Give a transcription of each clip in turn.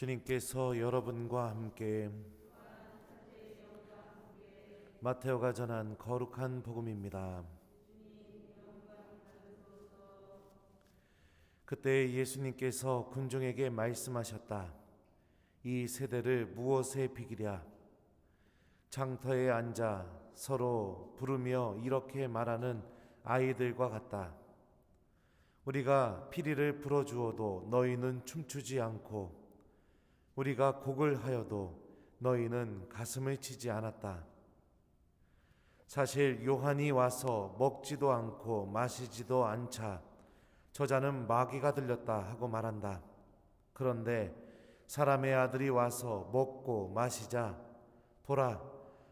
주님께서 여러분과 함께 마테오가 전한 거룩한 복음입니다. 그때 예수님께서 군중에게 말씀하셨다. 이 세대를 무엇에 비기랴? 장터에 앉아 서로 부르며 이렇게 말하는 아이들과 같다. 우리가 피리를 불어주어도 너희는 춤추지 않고 우리가 곡을 하여도 너희는 가슴을 치지 않았다. 사실 요한이 와서 먹지도 않고 마시지도 않자 저자는 마귀가 들렸다 하고 말한다. 그런데 사람의 아들이 와서 먹고 마시자 보라,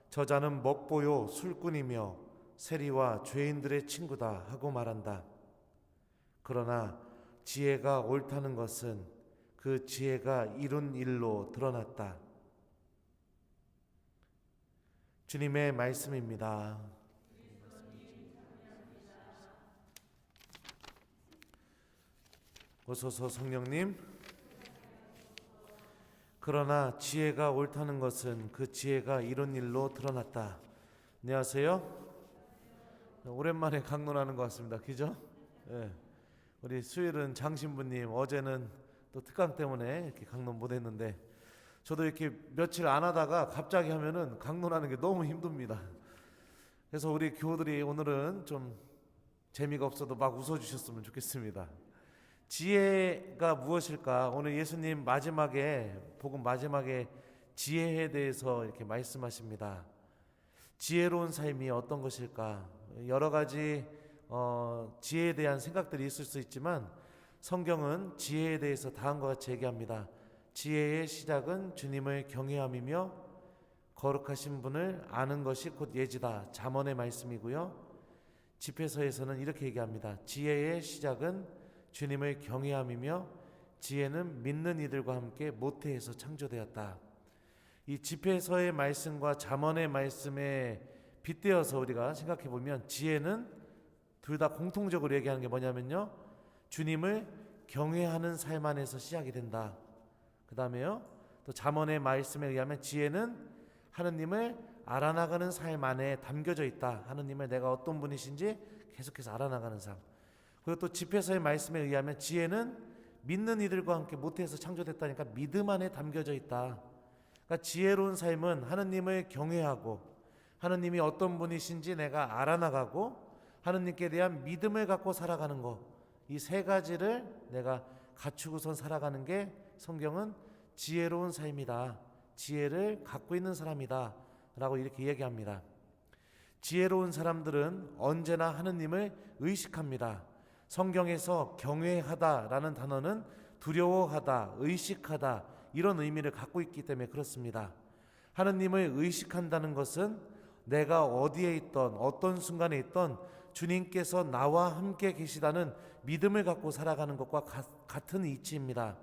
저자는 먹보요 술꾼이며 세리와 죄인들의 친구다 하고 말한다. 그러나 지혜가 옳다는 것은 그 지혜가 이룬 일로 드러났다. 주님의 말씀입니다. 오소서 성령님. 그러나 지혜가 옳다는 것은 그 지혜가 이룬 일로 드러났다. 안녕하세요. 오랜만에 강론하는 것 같습니다. 그죠? 네. 우리 수요일은 장신부님, 어제는 또 특강 때문에 이렇게 강론 못했는데 저도 이렇게 며칠 안 하다가 갑자기 하면은 강론하는 게 너무 힘듭니다. 그래서 우리 교우들이 오늘은 좀 재미가 없어도 막 웃어주셨으면 좋겠습니다. 지혜가 무엇일까? 오늘 예수님 복음 마지막에 지혜에 대해서 이렇게 말씀하십니다. 지혜로운 삶이 어떤 것일까? 여러 가지 지혜에 대한 생각들이 있을 수 있지만 성경은 지혜에 대해서 다음과 같이 얘기합니다. 지혜의 시작은 주님을 경외함이며 거룩하신 분을 아는 것이 곧 예지다. 잠언의 말씀이고요. 집회서에서는 이렇게 얘기합니다. 지혜의 시작은 주님을 경외함이며 지혜는 믿는 이들과 함께 모태에서 창조되었다. 이 집회서의 말씀과 잠언의 말씀에 빗대어서 우리가 생각해 보면 지혜는 둘 다 공통적으로 얘기하는 게 뭐냐면요, 주님을 경외하는 삶 안에서 시작이 된다. 그 다음에요, 또 잠언의 말씀에 의하면 지혜는 하느님을 알아나가는 삶 안에 담겨져 있다. 하느님을 내가 어떤 분이신지 계속해서 알아나가는 삶. 그리고 또 집회서의 말씀에 의하면 지혜는 믿는 이들과 함께 모태에서 창조됐다니까 믿음 안에 담겨져 있다. 그러니까 지혜로운 삶은 하느님을 경외하고 하느님이 어떤 분이신지 내가 알아나가고 하느님께 대한 믿음을 갖고 살아가는 것, 이 세 가지를 내가 갖추고선 살아가는 게 성경은 지혜로운 삶이다. 지혜를 갖고 있는 사람이다 라고 이렇게 얘기합니다. 지혜로운 사람들은 언제나 하느님을 의식합니다. 성경에서 경외하다라는 단어는 두려워하다, 의식하다 이런 의미를 갖고 있기 때문에 그렇습니다. 하느님을 의식한다는 것은 내가 어디에 있던 어떤 순간에 있던 주님께서 나와 함께 계시다는 믿음을 갖고 살아가는 것과 같은 이치입니다.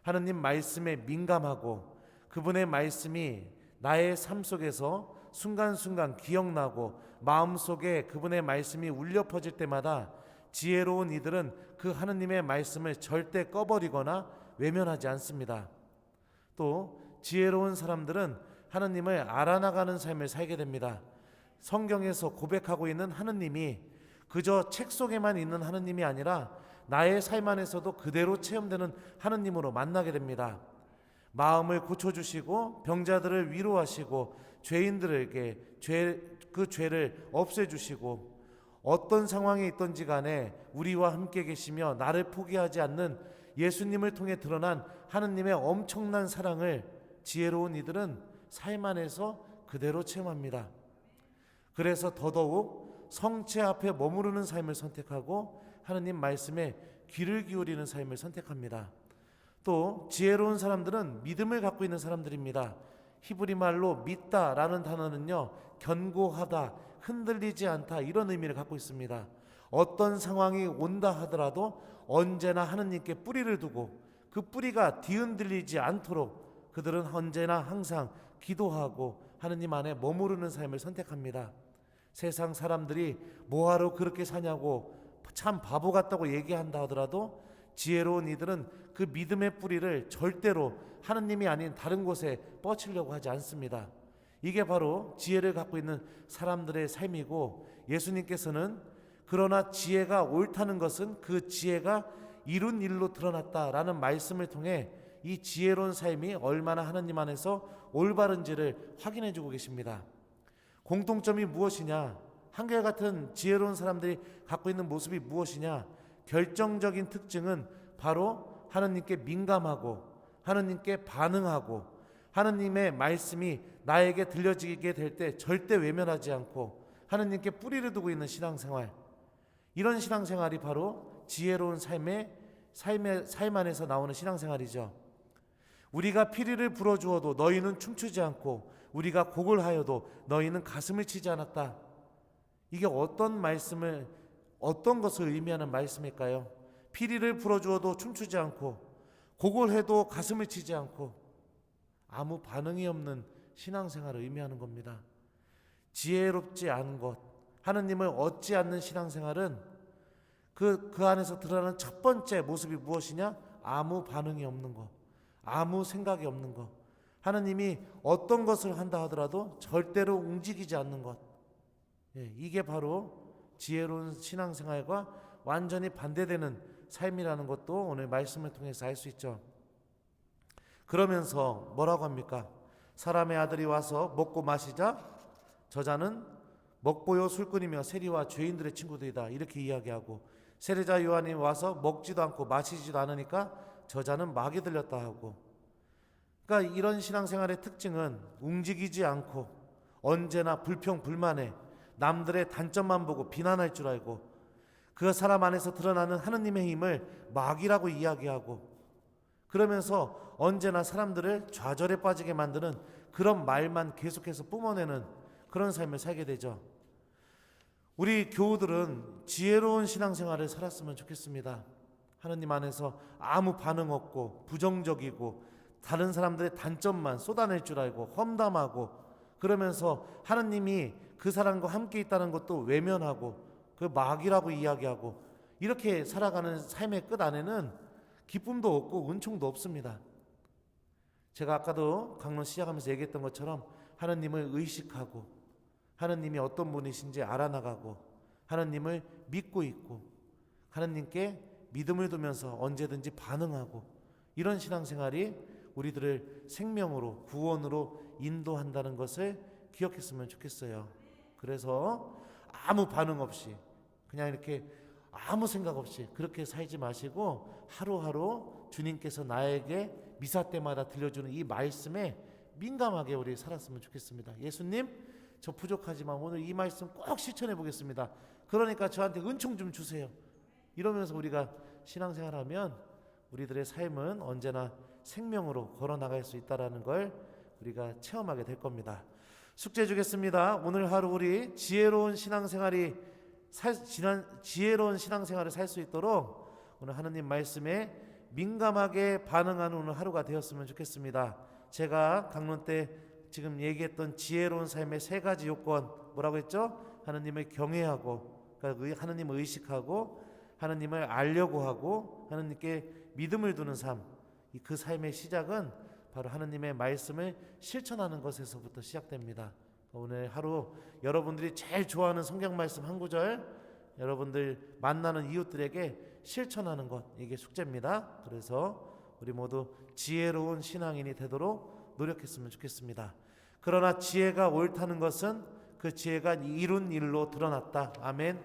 하느님 말씀에 민감하고 그분의 말씀이 나의 삶 속에서 순간순간 기억나고 마음속에 그분의 말씀이 울려 퍼질 때마다 지혜로운 이들은 그 하느님의 말씀을 절대 꺼버리거나 외면하지 않습니다. 또 지혜로운 사람들은 하느님을 알아나가는 삶을 살게 됩니다. 성경에서 고백하고 있는 하느님이 그저 책 속에만 있는 하느님이 아니라 나의 삶 안에서도 그대로 체험되는 하느님으로 만나게 됩니다. 마음을 고쳐주시고 병자들을 위로하시고 죄인들에게 그 죄를 없애주시고 어떤 상황에 있든지 간에 우리와 함께 계시며 나를 포기하지 않는 예수님을 통해 드러난 하느님의 엄청난 사랑을 지혜로운 이들은 삶 안에서 그대로 체험합니다. 그래서 더더욱 성체 앞에 머무르는 삶을 선택하고 하느님 말씀에 귀를 기울이는 삶을 선택합니다. 또 지혜로운 사람들은 믿음을 갖고 있는 사람들입니다. 히브리 말로 믿다라는 단어는요, 견고하다, 흔들리지 않다 이런 의미를 갖고 있습니다. 어떤 상황이 온다 하더라도 언제나 하느님께 뿌리를 두고 그 뿌리가 뒤흔들리지 않도록 그들은 언제나 항상 기도하고 하느님 안에 머무르는 삶을 선택합니다. 세상 사람들이 뭐하러 그렇게 사냐고 참 바보 같다고 얘기한다 하더라도 지혜로운 이들은 그 믿음의 뿌리를 절대로 하느님이 아닌 다른 곳에 뻗치려고 하지 않습니다. 이게 바로 지혜를 갖고 있는 사람들의 삶이고, 예수님께서는 그러나 지혜가 옳다는 것은 그 지혜가 이룬 일로 드러났다라는 말씀을 통해 이 지혜로운 삶이 얼마나 하느님 안에서 올바른지를 확인해 주고 계십니다. 공통점이 무엇이냐? 한결같은 지혜로운 사람들이 갖고 있는 모습이 무엇이냐? 결정적인 특징은 바로 하느님께 민감하고 하느님께 반응하고 하느님의 말씀이 나에게 들려지게 될 때 절대 외면하지 않고 하느님께 뿌리를 두고 있는 신앙생활, 이런 신앙생활이 바로 지혜로운 삶 안에서 나오는 신앙생활이죠. 우리가 피리를 불어주어도 너희는 춤추지 않고 우리가 곡을 하여도 너희는 가슴을 치지 않았다. 이게 어떤 것을 의미하는 말씀일까요? 피리를 불어주어도 춤추지 않고 곡을 해도 가슴을 치지 않고 아무 반응이 없는 신앙생활을 의미하는 겁니다. 지혜롭지 않은 것, 하느님을 얻지 않는 신앙생활은 그 안에서 드러나는 첫 번째 모습이 무엇이냐? 아무 반응이 없는 것, 아무 생각이 없는 것, 하느님이 어떤 것을 한다 하더라도 절대로 움직이지 않는 것, 이게 바로 지혜로운 신앙생활과 완전히 반대되는 삶이라는 것도 오늘 말씀을 통해서 알 수 있죠. 그러면서 뭐라고 합니까? 사람의 아들이 와서 먹고 마시자 저자는 먹보요 술꾼이며 세리와 죄인들의 친구들이다, 이렇게 이야기하고, 세례자 요한이 와서 먹지도 않고 마시지도 않으니까 저자는 마귀 들렸다 하고, 그러니까 이런 신앙생활의 특징은 움직이지 않고 언제나 불평불만해 남들의 단점만 보고 비난할 줄 알고 그 사람 안에서 드러나는 하느님의 힘을 마귀라고 이야기하고, 그러면서 언제나 사람들을 좌절에 빠지게 만드는 그런 말만 계속해서 뿜어내는 그런 삶을 살게 되죠. 우리 교우들은 지혜로운 신앙생활을 살았으면 좋겠습니다. 하느님 안에서 아무 반응 없고 부정적이고 다른 사람들의 단점만 쏟아낼 줄 알고 험담하고, 그러면서 하느님이 그 사람과 함께 있다는 것도 외면하고 그 마귀라고 이야기하고, 이렇게 살아가는 삶의 끝 안에는 기쁨도 없고 은총도 없습니다. 제가 아까도 강론 시작하면서 얘기했던 것처럼 하느님을 의식하고 하느님이 어떤 분이신지 알아나가고 하느님을 믿고 있고 하느님께 믿음을 두면서 언제든지 반응하고, 이런 신앙생활이 우리들을 생명으로 구원으로 인도한다는 것을 기억했으면 좋겠어요. 그래서 아무 반응 없이 그냥 이렇게 아무 생각 없이 그렇게 살지 마시고 하루하루 주님께서 나에게 미사 때마다 들려주는 이 말씀에 민감하게 우리 살았으면 좋겠습니다. 예수님, 저 부족하지만 오늘 이 말씀 꼭 실천해 보겠습니다. 그러니까 저한테 은총 좀 주세요. 이러면서 우리가 신앙생활하면 우리들의 삶은 언제나 생명으로 걸어나갈 수 있다는 걸 우리가 체험하게 될 겁니다. 숙제 주겠습니다. 오늘 하루 우리 지혜로운 신앙생활을 살 수 있도록 오늘 하느님 말씀에 민감하게 반응하는 오늘 하루가 되었으면 좋겠습니다. 제가 강론 때 지금 얘기했던 지혜로운 삶의 세 가지 요건, 뭐라고 했죠? 하느님을 경외하고, 그러니까 하느님을 의식하고 하느님을 알려고 하고 하느님께 믿음을 두는 삶, 그 삶의 시작은 바로 하느님의 말씀을 실천하는 것에서부터 시작됩니다. 오늘 하루 여러분들이 제일 좋아하는 성경 말씀 한 구절 여러분들 만나는 이웃들에게 실천하는 것, 이게 숙제입니다. 그래서 우리 모두 지혜로운 신앙인이 되도록 노력했으면 좋겠습니다. 그러나 지혜가 옳다는 것은 그 지혜가 이룬 일로 드러났다. 아멘.